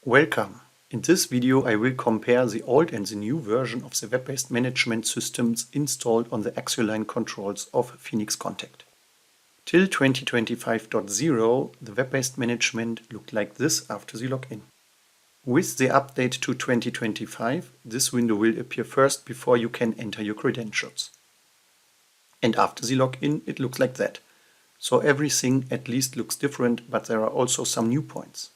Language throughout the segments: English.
Welcome! In this video I will compare the old and the new version of the web-based management systems installed on the Axioline controls of Phoenix Contact. Till 2025.0 the web-based management looked like this after the login. With the update to 2025 this window will appear first before you can enter your credentials. And after the login it looks like that. So everything at least looks different, but there are also some new points.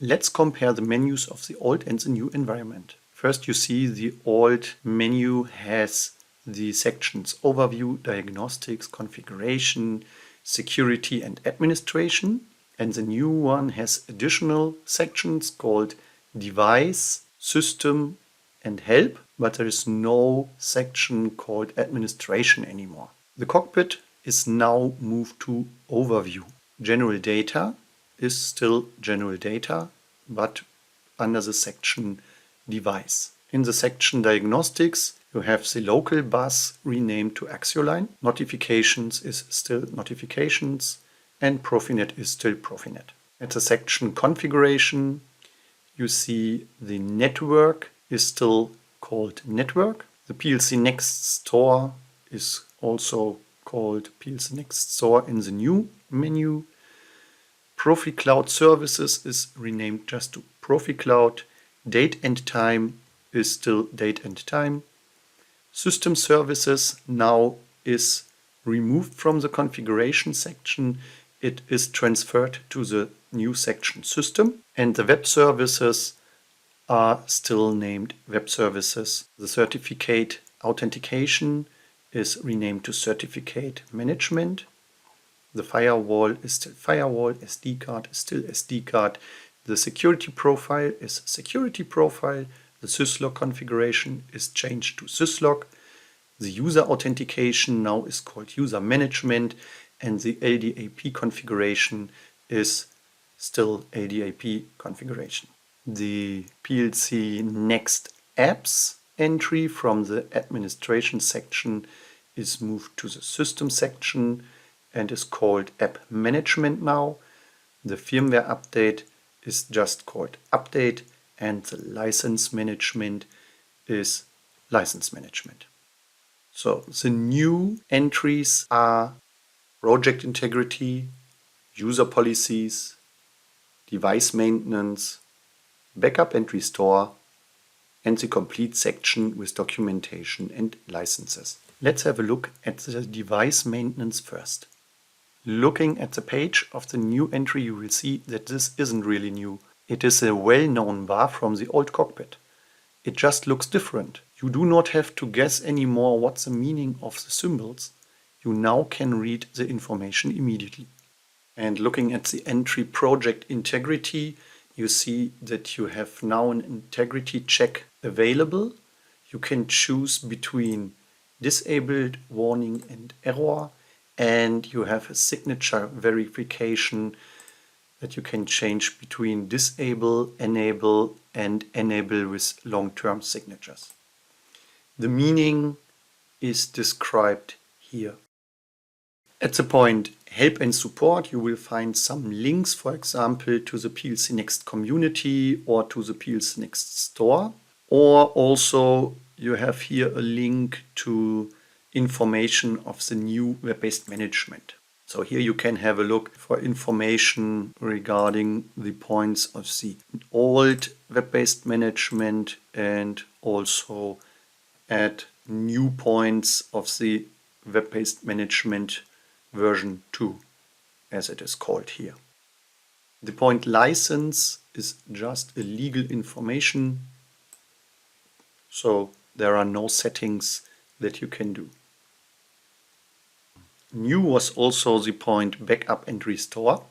Let's compare the menus of the old and the new environment. First you see the old menu has the sections Overview, Diagnostics, Configuration, Security and Administration, and the new one has additional sections called Device, System and Help, but there is no section called Administration anymore. The cockpit is now moved to Overview. General Data is still General Data, but under the section Device. In the section Diagnostics you have the local bus renamed to Axioline, Notifications is still Notifications, and Profinet is still Profinet. At the section Configuration you see the network is still called Network. The PLCnext Store is also called PLCnext Store in the new menu. ProfiCloud Services is renamed just to ProfiCloud. Date and Time is still Date and Time. System Services now is removed from the configuration section. It is transferred to the new section System. And the web services are still named Web Services. The certificate authentication is renamed to Certificate Management. The firewall is still firewall, SD card is still SD card. The security profile is security profile. The syslog configuration is changed to syslog. The user authentication now is called user management, and the LDAP configuration is still LDAP configuration. The PLCnext apps entry from the administration section is moved to the system section and is called App Management now. The firmware update is just called Update, and the license management is License Management. So the new entries are project integrity, user policies, device maintenance, backup and restore, and the complete section with documentation and licenses. Let's have a look at the device maintenance first. Looking at the page of the new entry you will see that this isn't really new. It is a well-known bar from the old cockpit. It just looks different. You do not have to guess anymore what's the meaning of the symbols. You now can read the information immediately. And looking at the entry project integrity, you see that you have now an integrity check available. You can choose between disabled, warning and error, and you have a signature verification that you can change between disable, enable and enable with long-term signatures. The meaning is described here. At the point Help and Support you will find some links, for example to the PLCnext community or to the PLCnext store, or also you have here a link to information of the new web-based management. So here you can have a look for information regarding the points of the old web-based management and also at new points of the web-based management version 2, as it is called here. The point license is just a legal information, so there are no settings that you can do. New was also the point Backup and Restore.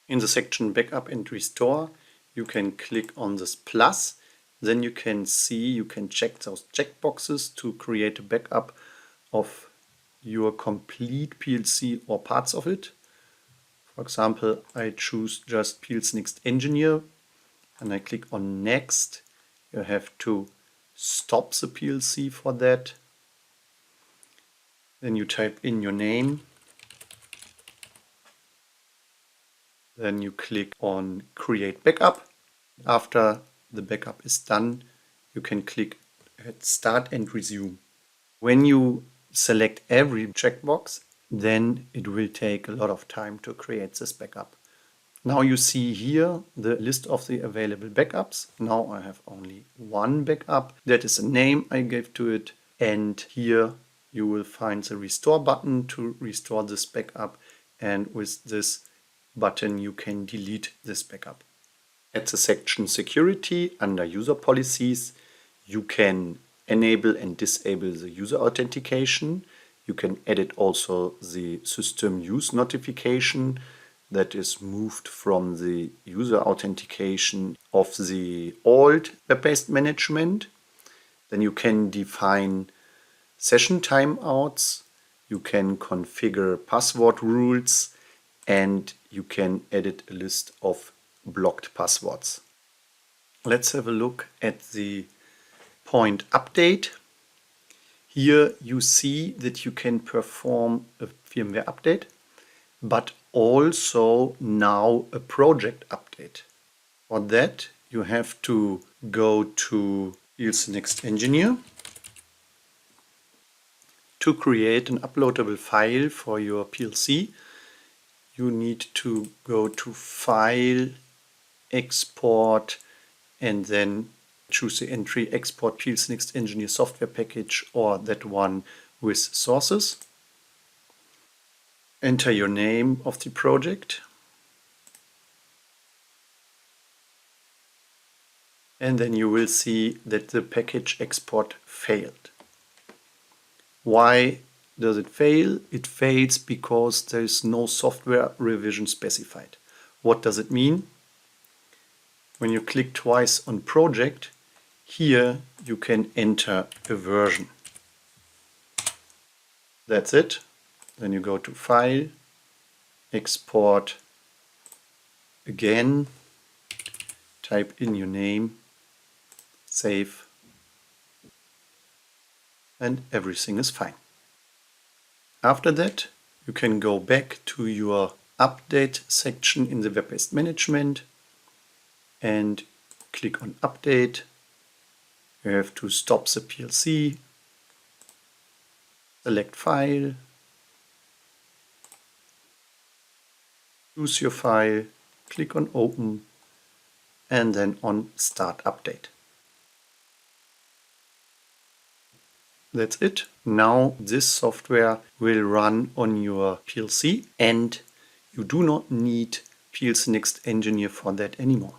In the section Backup and Restore you can click on this plus, then you can check those checkboxes to create a backup of your complete PLC or parts of it. For example, I choose just PLCnext Engineer and I click on Next. You have to stop the PLC for that. Then you type in your name. Then you click on Create Backup. After the backup is done, you can click at Start and Resume. When you select every checkbox, then it will take a lot of time to create this backup. Now you see here the list of the available backups. Now I have only one backup. That is the name I gave to it. And here you will find the restore button to restore this backup. And with this button you can delete this backup. At the section Security under User Policies, you can enable and disable the user authentication. You can edit also the system use notification that is moved from the user authentication of the old web-based management. Then you can define session timeouts, you can configure password rules, and you can edit a list of blocked passwords. Let's have a look at the point update. Here you see that you can perform a firmware update, but also now a project update. For that you have to go to PLCnext Engineer. To create an uploadable file for your PLC, you need to go to File, Export, and then choose the entry Export PLCnext Engineer software package or that one with sources. Enter your name of the project. And then you will see that the package export failed. Why does it fail? It fails because there is no software revision specified. What does it mean? When you click twice on project, here you can enter a version. That's it. Then you go to File, Export, again, type in your name, save, and everything is fine. After that, you can go back to your Update section in the web-based management and click on Update. You have to stop the PLC, select File, choose your file, click on Open, and then on Start Update. That's it. Now this software will run on your PLC and you do not need PLCnext Engineer for that anymore.